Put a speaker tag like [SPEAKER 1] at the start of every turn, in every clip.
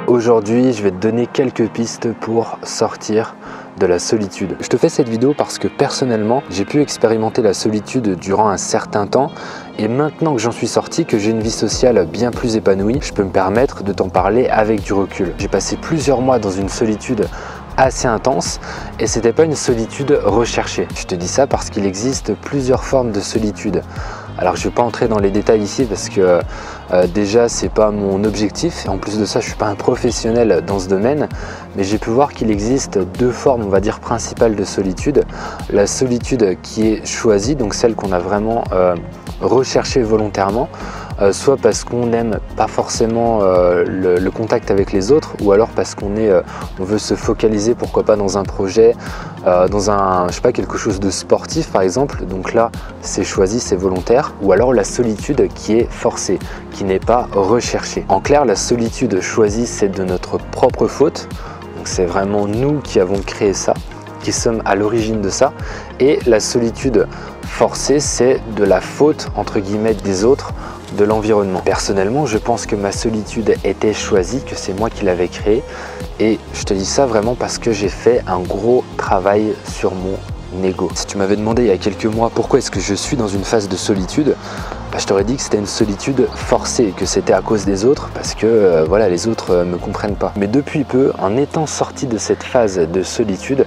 [SPEAKER 1] Aujourd'hui, je vais te donner quelques pistes pour sortir de la solitude. Je te fais cette vidéo parce que personnellement, j'ai pu expérimenter la solitude durant un certain temps et maintenant que j'en suis sorti, que j'ai une vie sociale bien plus épanouie, je peux me permettre de t'en parler avec du recul. J'ai passé plusieurs mois dans une solitude assez intense et c'était pas une solitude recherchée. Je te dis ça parce qu'il existe plusieurs formes de solitude. Alors je ne vais pas entrer dans les détails ici parce que déjà c'est pas mon objectif et en plus de ça je suis pas un professionnel dans ce domaine, mais j'ai pu voir qu'il existe deux formes, on va dire, principales de solitude. La solitude qui est choisie, donc celle qu'on a vraiment recherchée volontairement, soit parce qu'on n'aime pas forcément le contact avec les autres, ou alors parce qu'on veut se focaliser, pourquoi pas, dans un projet, dans je sais pas, quelque chose de sportif par exemple. Donc là c'est choisi, c'est volontaire. Ou alors la solitude qui est forcée, qui n'est pas recherchée. En clair, la solitude choisie, c'est de notre propre faute. Donc c'est vraiment nous qui avons créé ça, qui sommes à l'origine de ça. Et la solitude forcée, c'est de la faute entre guillemets des autres, de l'environnement. Personnellement, je pense que ma solitude était choisie, que c'est moi qui l'avais créée. Et je te dis ça vraiment parce que j'ai fait un gros travail sur mon ego. Si tu m'avais demandé il y a quelques mois pourquoi est-ce que je suis dans une phase de solitude, je t'aurais dit que c'était une solitude forcée, que c'était à cause des autres parce que voilà, les autres me comprennent pas. Mais depuis peu, en étant sorti de cette phase de solitude,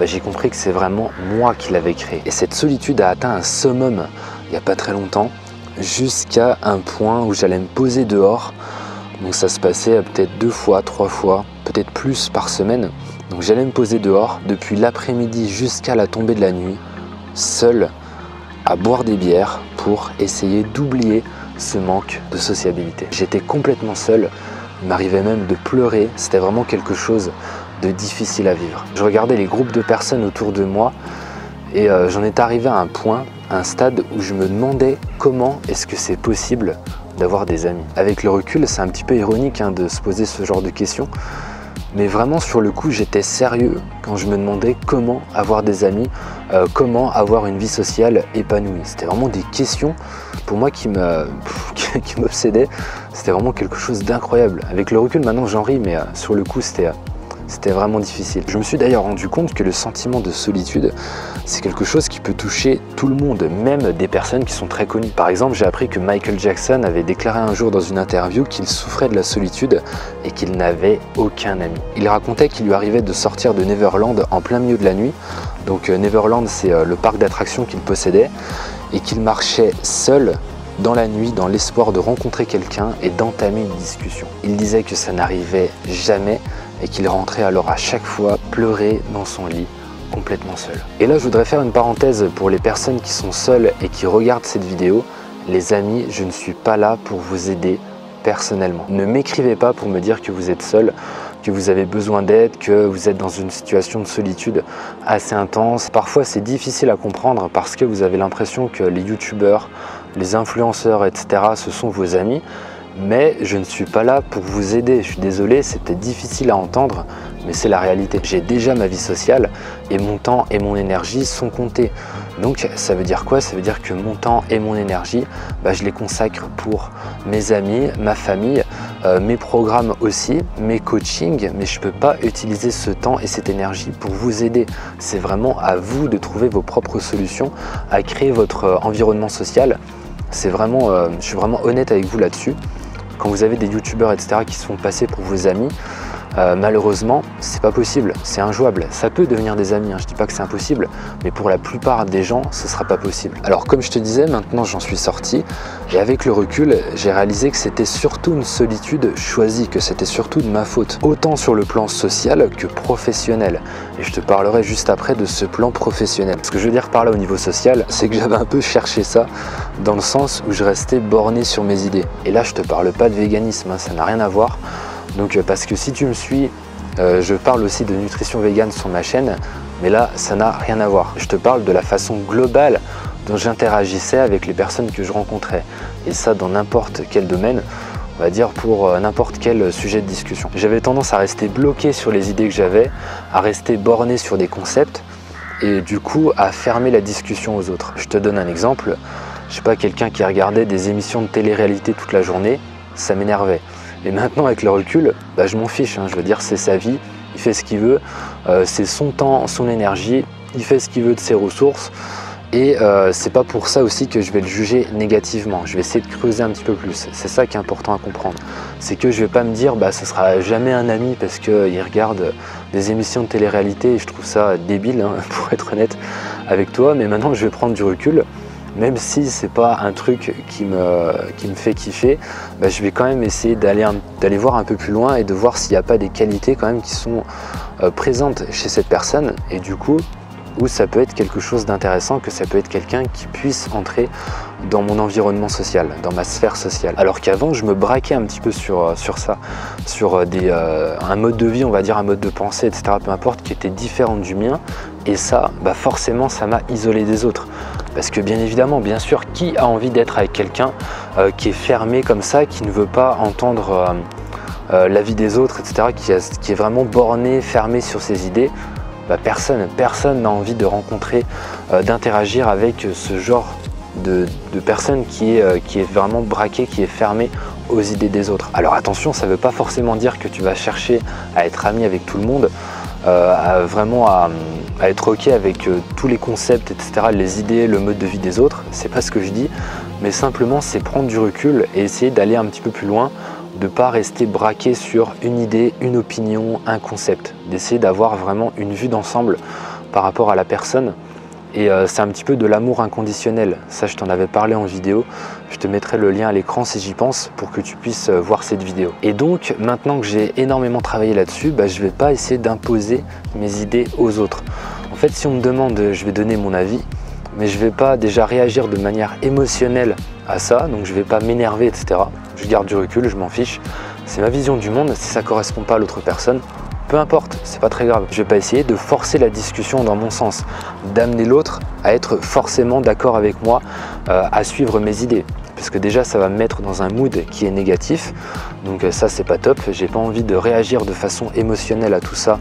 [SPEAKER 1] j'ai compris que c'est vraiment moi qui l'avais créée. Et cette solitude a atteint un summum il n'y a pas très longtemps, jusqu'à un point où j'allais me poser dehors. Donc ça se passait peut-être 2 fois, 3 fois, peut-être plus par semaine. Donc j'allais me poser dehors depuis l'après-midi jusqu'à la tombée de la nuit, seul, à boire des bières pour essayer d'oublier ce manque de sociabilité. J'étais complètement seul, il m'arrivait même de pleurer, c'était vraiment quelque chose de difficile à vivre. Je regardais les groupes de personnes autour de moi et j'en étais arrivé à un point, à un stade où je me demandais comment est-ce que c'est possible d'avoir des amis. Avec le recul, c'est un petit peu ironique de se poser ce genre de questions, mais vraiment sur le coup, j'étais sérieux quand je me demandais comment avoir des amis, comment avoir une vie sociale épanouie. C'était vraiment des questions pour moi qui m'obsédaient. C'était vraiment quelque chose d'incroyable. Avec le recul, maintenant j'en ris, mais sur le coup, c'était vraiment difficile. Je me suis d'ailleurs rendu compte que le sentiment de solitude, c'est quelque chose qui peut toucher tout le monde, même des personnes qui sont très connues. Par exemple, j'ai appris que Michael Jackson avait déclaré un jour dans une interview qu'il souffrait de la solitude et qu'il n'avait aucun ami. Il racontait qu'il lui arrivait de sortir de Neverland en plein milieu de la nuit. Donc Neverland, c'est le parc d'attractions qu'il possédait, et qu'il marchait seul dans la nuit dans l'espoir de rencontrer quelqu'un et d'entamer une discussion. Il disait que ça n'arrivait jamais et qu'il rentrait alors à chaque fois pleurer dans son lit, complètement seul. Et là, je voudrais faire une parenthèse pour les personnes qui sont seules et qui regardent cette vidéo. Les amis, je ne suis pas là pour vous aider personnellement. Ne m'écrivez pas pour me dire que vous êtes seul, que vous avez besoin d'aide, que vous êtes dans une situation de solitude assez intense. Parfois, c'est difficile à comprendre parce que vous avez l'impression que les youtubeurs, les influenceurs, etc. ce sont vos amis. Mais je ne suis pas là pour vous aider. Je suis désolé, c'est peut-être difficile à entendre, mais c'est la réalité. J'ai déjà ma vie sociale et mon temps et mon énergie sont comptés. Donc ça veut dire quoi? Ça veut dire que mon temps et mon énergie, je les consacre pour mes amis, ma famille, mes programmes aussi, mes coachings, mais je ne peux pas utiliser ce temps et cette énergie pour vous aider. C'est vraiment à vous de trouver vos propres solutions, à créer votre environnement social. C'est vraiment, je suis vraiment honnête avec vous là-dessus. Quand vous avez des youtubeurs, etc. qui se font passer pour vos amis, malheureusement, c'est pas possible, c'est injouable. Ça peut devenir des amis, je dis pas que c'est impossible, mais pour la plupart des gens, ce sera pas possible. Alors comme je te disais, maintenant j'en suis sorti, et avec le recul, j'ai réalisé que c'était surtout une solitude choisie, que c'était surtout de ma faute, autant sur le plan social que professionnel. Et je te parlerai juste après de ce plan professionnel. Ce que je veux dire par là au niveau social, c'est que j'avais un peu cherché ça, dans le sens où je restais borné sur mes idées. Et là, je te parle pas de véganisme, ça n'a rien à voir. Donc parce que si tu me suis, je parle aussi de nutrition végane sur ma chaîne, mais là ça n'a rien à voir. Je te parle de la façon globale dont j'interagissais avec les personnes que je rencontrais, et ça dans n'importe quel domaine, on va dire pour n'importe quel sujet de discussion. J'avais tendance à rester bloqué sur les idées que j'avais, à rester borné sur des concepts et du coup à fermer la discussion aux autres. Je te donne un exemple, je sais pas, quelqu'un qui regardait des émissions de télé-réalité toute la journée, ça m'énervait. Et maintenant avec le recul, bah, je m'en fiche, hein. Je veux dire, c'est sa vie, il fait ce qu'il veut, c'est son temps, son énergie, il fait ce qu'il veut de ses ressources. Et c'est pas pour ça aussi que je vais le juger négativement. Je vais essayer de creuser un petit peu plus. C'est ça qui est important à comprendre. C'est que je vais pas me dire bah ce sera jamais un ami parce qu'il regarde des émissions de télé-réalité et je trouve ça débile, hein, pour être honnête avec toi. Mais maintenant je vais prendre du recul. Même si c'est pas un truc qui me fait kiffer, bah, je vais quand même essayer d'aller voir un peu plus loin et de voir s'il n'y a pas des qualités quand même qui sont présentes chez cette personne. Et du coup, où ça peut être quelque chose d'intéressant, que ça peut être quelqu'un qui puisse entrer dans mon environnement social, dans ma sphère sociale. Alors qu'avant, je me braquais un petit peu sur ça, sur un mode de vie, on va dire un mode de pensée, etc., peu importe, qui était différent du mien. Et ça, bah forcément, ça m'a isolé des autres. Parce que bien évidemment, bien sûr, qui a envie d'être avec quelqu'un qui est fermé comme ça, qui ne veut pas entendre l'avis des autres, etc., qui est vraiment borné, fermé sur ses idées? Bah personne n'a envie de rencontrer, d'interagir avec ce genre de personne qui est vraiment braquée, qui est fermée aux idées des autres. Alors attention, ça ne veut pas forcément dire que tu vas chercher à être ami avec tout le monde, à être ok avec tous les concepts, etc., les idées, le mode de vie des autres. C'est pas ce que je dis, mais simplement c'est prendre du recul et essayer d'aller un petit peu plus loin, de ne pas rester braqué sur une idée, une opinion, un concept, d'essayer d'avoir vraiment une vue d'ensemble par rapport à la personne. Et c'est un petit peu de l'amour inconditionnel, ça je t'en avais parlé en vidéo, je te mettrai le lien à l'écran si j'y pense pour que tu puisses voir cette vidéo. Et donc maintenant que j'ai énormément travaillé là-dessus, bah, je ne vais pas essayer d'imposer mes idées aux autres. En fait, si on me demande, je vais donner mon avis, mais je ne vais pas déjà réagir de manière émotionnelle à ça, donc je ne vais pas m'énerver, etc. Je garde du recul, je m'en fiche. C'est ma vision du monde, si ça ne correspond pas à l'autre personne, peu importe, c'est pas très grave. Je ne vais pas essayer de forcer la discussion dans mon sens, d'amener l'autre à être forcément d'accord avec moi, à suivre mes idées. Parce que déjà, ça va me mettre dans un mood qui est négatif, donc ça, c'est pas top. J'ai pas envie de réagir de façon émotionnelle à tout ça,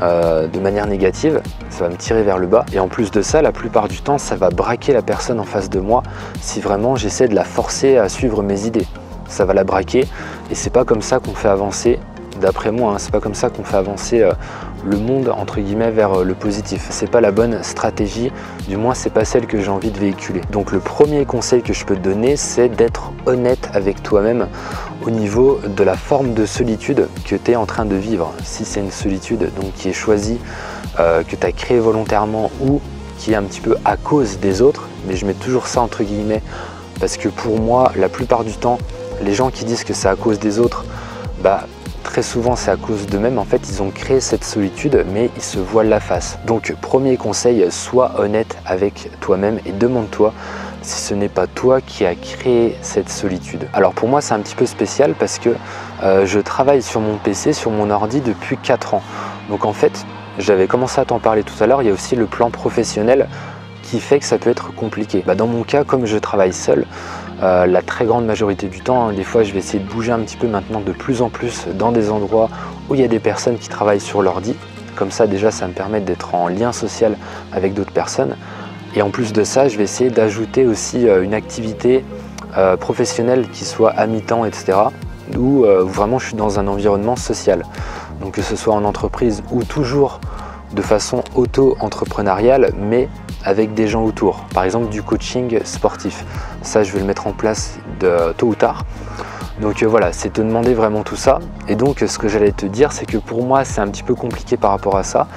[SPEAKER 1] de manière négative, ça va me tirer vers le bas. Et en plus de ça, la plupart du temps, ça va braquer la personne en face de moi si vraiment j'essaie de la forcer à suivre mes idées. Ça va la braquer et c'est pas comme ça qu'on fait avancer, d'après moi, hein, c'est pas comme ça qu'on fait avancer le monde entre guillemets vers le positif. C'est pas la bonne stratégie, du moins c'est pas celle que j'ai envie de véhiculer. Donc le premier conseil que je peux te donner, c'est d'être honnête avec toi-même au niveau de la forme de solitude que tu es en train de vivre. Si c'est une solitude donc qui est choisie, que tu as créée volontairement ou qui est un petit peu à cause des autres, mais je mets toujours ça entre guillemets parce que pour moi, la plupart du temps, les gens qui disent que c'est à cause des autres, bah très souvent c'est à cause d'eux-mêmes. En fait, ils ont créé cette solitude, mais ils se voilent la face. Donc premier conseil, sois honnête avec toi-même et demande-toi si ce n'est pas toi qui as créé cette solitude. Alors pour moi, c'est un petit peu spécial parce que je travaille sur mon PC, sur mon ordi depuis 4 ans. Donc en fait, j'avais commencé à t'en parler tout à l'heure, il y a aussi le plan professionnel qui fait que ça peut être compliqué. Dans mon cas, comme je travaille seul, la très grande majorité du temps, des fois je vais essayer de bouger un petit peu maintenant de plus en plus dans des endroits où il y a des personnes qui travaillent sur l'ordi. Comme ça déjà ça me permet d'être en lien social avec d'autres personnes. Et en plus de ça, je vais essayer d'ajouter aussi une activité professionnelle qui soit à mi-temps, etc. Où vraiment je suis dans un environnement social. Donc que ce soit en entreprise ou toujours de façon auto-entrepreneuriale, mais avec des gens autour. Par exemple du coaching sportif. Ça, je vais le mettre en place tôt ou tard. Donc voilà, c'est te demander vraiment tout ça. Et donc ce que j'allais te dire, c'est que pour moi c'est un petit peu compliqué par rapport à ça.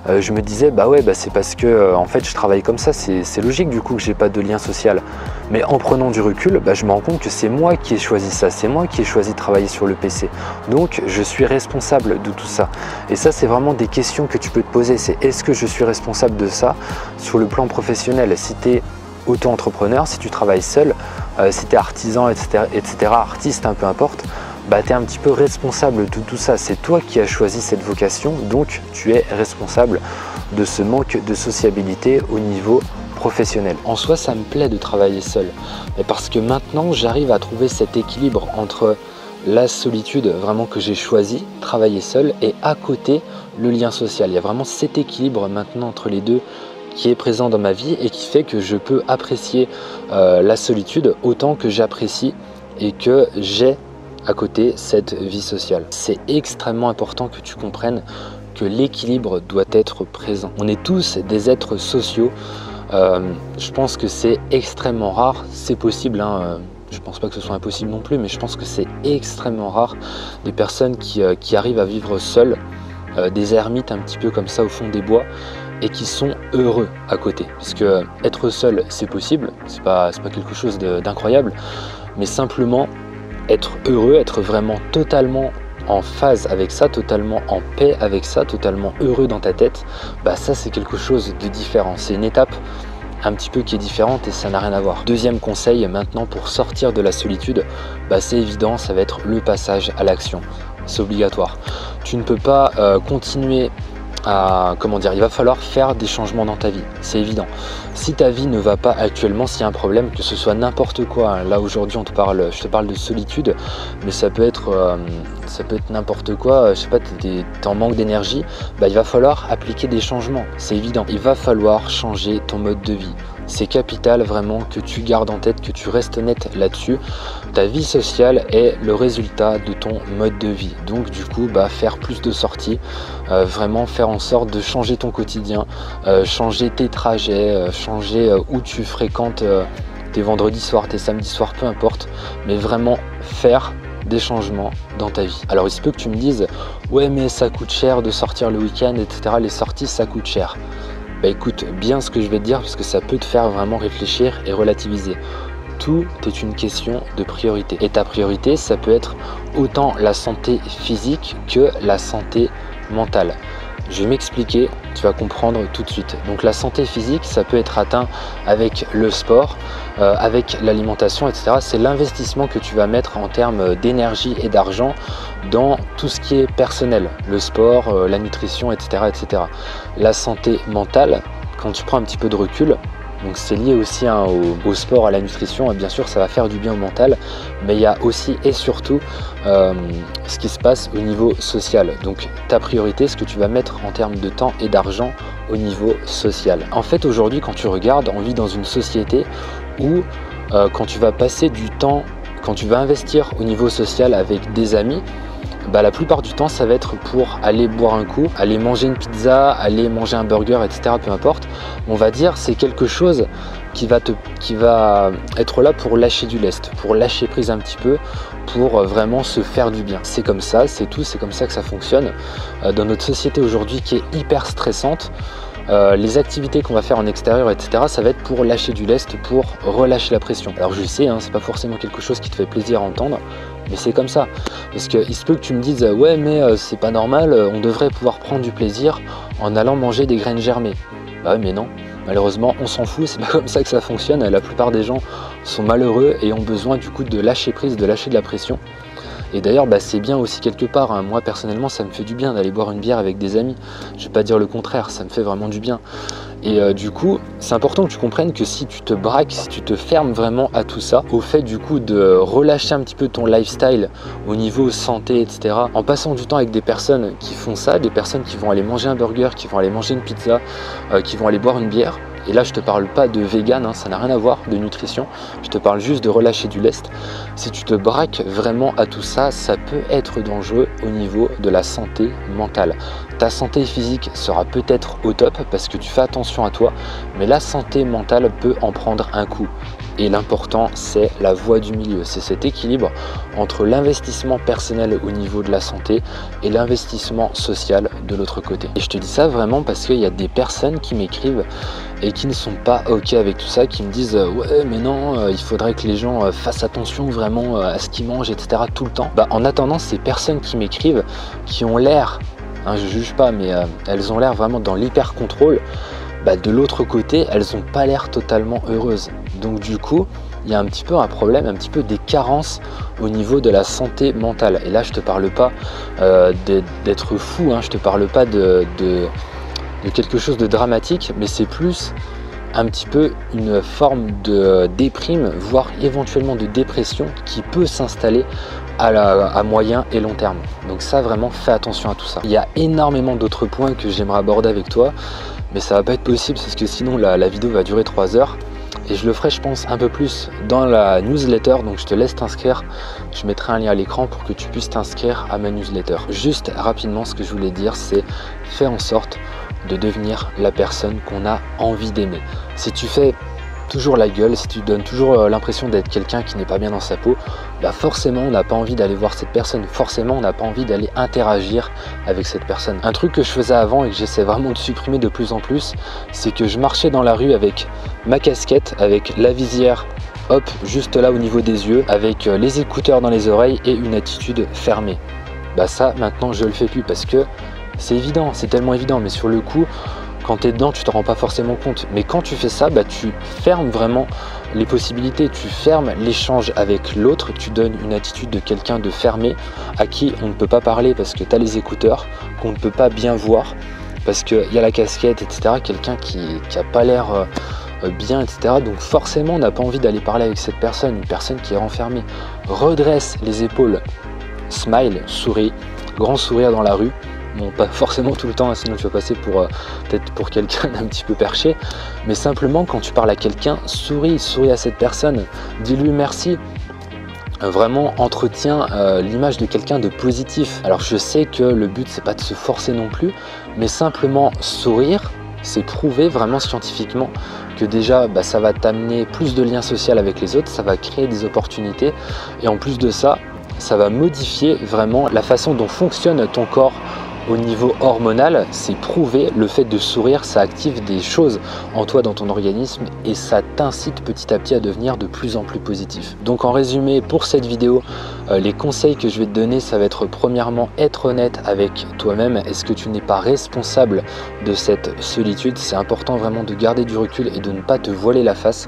[SPEAKER 1] Je me disais c'est parce que en fait je travaille comme ça, c'est logique du coup que j'ai pas de lien social. Mais en prenant du recul, je me rends compte que c'est moi qui ai choisi ça, c'est moi qui ai choisi de travailler sur le PC. Donc je suis responsable de tout ça. Et ça, c'est vraiment des questions que tu peux te poser. C'est est-ce que je suis responsable de ça sur le plan professionnel? Si tu es auto-entrepreneur, si tu travailles seul, si tu es artisan, etc., artiste, peu importe, tu es un petit peu responsable de tout ça. C'est toi qui as choisi cette vocation, donc tu es responsable de ce manque de sociabilité au niveau professionnel. En soi, ça me plaît de travailler seul, mais parce que maintenant, j'arrive à trouver cet équilibre entre la solitude vraiment que j'ai choisi, travailler seul, et à côté, le lien social. Il y a vraiment cet équilibre maintenant entre les deux qui est présent dans ma vie et qui fait que je peux apprécier la solitude autant que j'apprécie et que j'ai à côté cette vie sociale. C'est extrêmement important que tu comprennes que l'équilibre doit être présent. On est tous des êtres sociaux. Je pense que c'est extrêmement rare, c'est possible, hein, je pense pas que ce soit impossible non plus, mais je pense que c'est extrêmement rare des personnes qui arrivent à vivre seules, des ermites un petit peu comme ça au fond des bois, et qui sont heureux à côté. Parce que être seul, c'est possible, c'est pas quelque chose d'incroyable, mais simplement être heureux, être vraiment totalement en phase avec ça, totalement en paix avec ça, totalement heureux dans ta tête, bah ça c'est quelque chose de différent. C'est une étape un petit peu qui est différente et ça n'a rien à voir. Deuxième conseil maintenant pour sortir de la solitude, bah c'est évident, ça va être le passage à l'action. C'est obligatoire. Tu ne peux pas continuer à, il va falloir faire des changements dans ta vie, c'est évident. Si ta vie ne va pas actuellement, s'il y a un problème, que ce soit n'importe quoi, hein, là aujourd'hui je te parle de solitude, mais ça peut être n'importe quoi, je sais pas, t'es en manque d'énergie, bah, il va falloir appliquer des changements, c'est évident. Il va falloir changer ton mode de vie. C'est capital vraiment que tu gardes en tête, que tu restes net là-dessus. Ta vie sociale est le résultat de ton mode de vie. Donc du coup, bah, faire plus de sorties, vraiment faire en sorte de changer ton quotidien, changer tes trajets, changer où tu fréquentes tes vendredis soirs, tes samedis soirs, peu importe. Mais vraiment faire des changements dans ta vie. Alors il se peut que tu me dises « Ouais mais ça coûte cher de sortir le week-end, etc. Les sorties ça coûte cher ». Bah écoute bien ce que je vais te dire parce que ça peut te faire vraiment réfléchir et relativiser. Tout est une question de priorité. Et ta priorité, ça peut être autant la santé physique que la santé mentale. Je vais m'expliquer, tu vas comprendre tout de suite. Donc la santé physique, ça peut être atteint avec le sport, avec l'alimentation, etc. C'est l'investissement que tu vas mettre en termes d'énergie et d'argent dans tout ce qui est personnel, le sport, la nutrition, etc., etc. La santé mentale, quand tu prends un petit peu de recul, donc c'est lié aussi hein, au sport, à la nutrition, et bien sûr ça va faire du bien au mental, mais il y a aussi et surtout ce qui se passe au niveau social. Donc ta priorité, ce que tu vas mettre en termes de temps et d'argent au niveau social. En fait aujourd'hui quand tu regardes, on vit dans une société où quand tu vas passer du temps, quand tu vas investir au niveau social avec des amis, bah, la plupart du temps ça va être pour aller boire un coup, aller manger une pizza, aller manger un burger, etc. Peu importe, on va dire c'est quelque chose qui va être là pour lâcher du lest, pour lâcher prise un petit peu, pour vraiment se faire du bien. C'est comme ça, c'est tout, c'est comme ça que ça fonctionne. Dans notre société aujourd'hui qui est hyper stressante, les activités qu'on va faire en extérieur, etc. ça va être pour lâcher du lest, pour relâcher la pression. Alors je sais, hein, c'est pas forcément quelque chose qui te fait plaisir à entendre, mais c'est comme ça. Parce qu'il se peut que tu me dises ouais mais c'est pas normal, on devrait pouvoir prendre du plaisir en allant manger des graines germées. Bah ouais, mais non, malheureusement on s'en fout, c'est pas comme ça que ça fonctionne. La plupart des gens sont malheureux et ont besoin du coup de lâcher prise, de lâcher de la pression. Et d'ailleurs bah, c'est bien aussi quelque part, hein. Moi personnellement ça me fait du bien d'aller boire une bière avec des amis, je vais pas dire le contraire, ça me fait vraiment du bien. Et du coup c'est important que tu comprennes que si tu te braques, si tu te fermes vraiment à tout ça, au fait du coup de relâcher un petit peu ton lifestyle au niveau santé, etc. En passant du temps avec des personnes qui font ça, des personnes qui vont aller manger un burger, qui vont aller manger une pizza, qui vont aller boire une bière. Et là je te parle pas de vegan, hein, ça n'a rien à voir, de nutrition, je te parle juste de relâcher du lest. Si tu te braques vraiment à tout ça, ça peut être dangereux au niveau de la santé mentale. Ta santé physique sera peut-être au top parce que tu fais attention à toi, mais la santé mentale peut en prendre un coup. Et l'important c'est la voie du milieu, c'est cet équilibre entre l'investissement personnel au niveau de la santé et l'investissement social de l'autre côté. Et je te dis ça vraiment parce qu'il y a des personnes qui m'écrivent et qui ne sont pas ok avec tout ça, qui me disent ouais mais non, il faudrait que les gens fassent attention vraiment à ce qu'ils mangent, etc. tout le temps. Bah, en attendant, ces personnes qui m'écrivent, qui ont l'air, hein, je juge pas, mais elles ont l'air vraiment dans l'hyper contrôle, bah, de l'autre côté, elles n'ont pas l'air totalement heureuses. Donc du coup, il y a un petit peu un problème, un petit peu des carences au niveau de la santé mentale. Et là, je te parle pas d'être fou, hein, je te parle pas de quelque chose de dramatique, mais c'est plus un petit peu une forme de déprime, voire éventuellement de dépression qui peut s'installer à moyen et long terme. Donc ça, vraiment, fais attention à tout ça. Il y a énormément d'autres points que j'aimerais aborder avec toi, mais ça va pas être possible parce que sinon la vidéo va durer 3 heures. Et je le ferai je pense un peu plus dans la newsletter, donc je te laisse t'inscrire. Je mettrai un lien à l'écran pour que tu puisses t'inscrire à ma newsletter. Juste rapidement, ce que je voulais dire, c'est faire en sorte de devenir la personne qu'on a envie d'aimer. Si tu fais toujours la gueule, si tu donnes toujours l'impression d'être quelqu'un qui n'est pas bien dans sa peau, bah forcément on n'a pas envie d'aller voir cette personne, forcément on n'a pas envie d'aller interagir avec cette personne. Un truc que je faisais avant et que j'essaie vraiment de supprimer de plus en plus, c'est que je marchais dans la rue avec ma casquette, avec la visière hop juste là au niveau des yeux, avec les écouteurs dans les oreilles et une attitude fermée. Bah ça maintenant je le fais plus parce que c'est évident, c'est tellement évident, mais sur le coup quand tu es dedans, tu ne te rends pas forcément compte. Mais quand tu fais ça, bah, tu fermes vraiment les possibilités, tu fermes l'échange avec l'autre, tu donnes une attitude de quelqu'un de fermé à qui on ne peut pas parler parce que tu as les écouteurs, qu'on ne peut pas bien voir, parce qu'il y a la casquette, etc. Quelqu'un qui n'a pas l'air bien, etc. Donc forcément, on n'a pas envie d'aller parler avec cette personne, une personne qui est renfermée. Redresse les épaules, smile, souris, grand sourire dans la rue. Bon, pas forcément tout le temps, hein, sinon tu vas passer pour peut-être pour quelqu'un d'un petit peu perché, mais simplement quand tu parles à quelqu'un, souris à cette personne, dis-lui merci. Vraiment entretiens l'image de quelqu'un de positif. Alors je sais que le but c'est pas de se forcer non plus, mais simplement sourire, c'est prouvé vraiment scientifiquement que déjà bah, ça va t'amener plus de liens sociaux avec les autres, ça va créer des opportunités et en plus de ça, ça va modifier vraiment la façon dont fonctionne ton corps. Au niveau hormonal, c'est prouvé, le fait de sourire, ça active des choses en toi, dans ton organisme et ça t'incite petit à petit à devenir de plus en plus positif. Donc en résumé, pour cette vidéo, les conseils que je vais te donner, ça va être premièrement être honnête avec toi-même. Est-ce que tu n'es pas responsable de cette solitude? C'est important vraiment de garder du recul et de ne pas te voiler la face,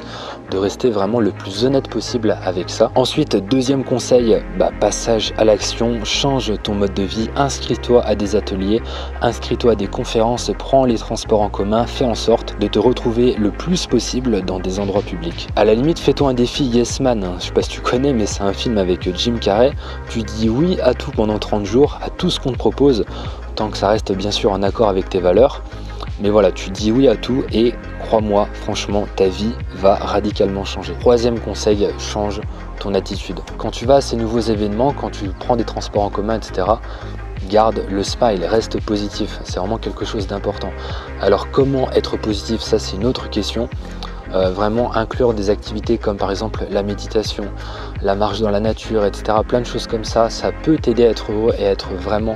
[SPEAKER 1] de rester vraiment le plus honnête possible avec ça. Ensuite, deuxième conseil, passage à l'action, change ton mode de vie, inscris-toi à des ateliers, inscris-toi à des conférences, prends les transports en commun, fais en sorte de te retrouver le plus possible dans des endroits publics. À la limite, fais-toi un défi Yes Man, je sais pas si tu connais, mais c'est un film avec Jim Carrey. Tu dis oui à tout pendant 30 jours, à tout ce qu'on te propose, tant que ça reste bien sûr en accord avec tes valeurs. Mais voilà, tu dis oui à tout et crois-moi, franchement, ta vie va radicalement changer. Troisième conseil, change ton attitude. Quand tu vas à ces nouveaux événements, quand tu prends des transports en commun, etc., garde le smile, reste positif, c'est vraiment quelque chose d'important. Alors comment être positif, ça c'est une autre question. Vraiment inclure des activités comme par exemple la méditation, la marche dans la nature, etc. Plein de choses comme ça, ça peut t'aider à être heureux et à être vraiment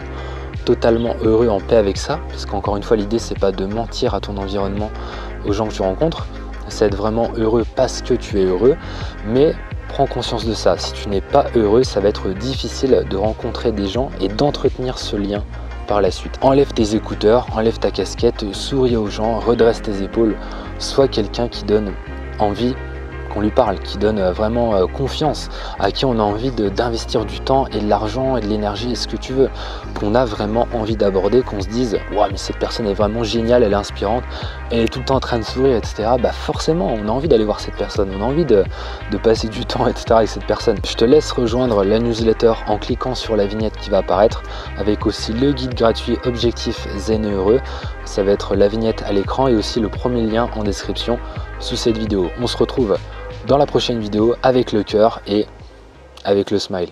[SPEAKER 1] totalement heureux, en paix avec ça. Parce qu'encore une fois, l'idée c'est pas de mentir à ton environnement, aux gens que tu rencontres, c'est être vraiment heureux parce que tu es heureux, mais prends conscience de ça. Si tu n'es pas heureux, ça va être difficile de rencontrer des gens et d'entretenir ce lien par la suite. Enlève tes écouteurs, enlève ta casquette, souris aux gens, redresse tes épaules, sois quelqu'un qui donne envie qu'on lui parle, qui donne vraiment confiance, à qui on a envie d'investir du temps et de l'argent et de l'énergie et ce que tu veux, qu'on a vraiment envie d'aborder, qu'on se dise waouh, mais cette personne est vraiment géniale, elle est inspirante, elle est tout le temps en train de sourire, etc. Bah forcément on a envie d'aller voir cette personne, on a envie de passer du temps, etc. avec cette personne. Je te laisse rejoindre la newsletter en cliquant sur la vignette qui va apparaître, avec aussi le guide gratuit Objectif Zen et Heureux. Ça va être la vignette à l'écran et aussi le premier lien en description sous cette vidéo. On se retrouve dans la prochaine vidéo avec le cœur et avec le smile.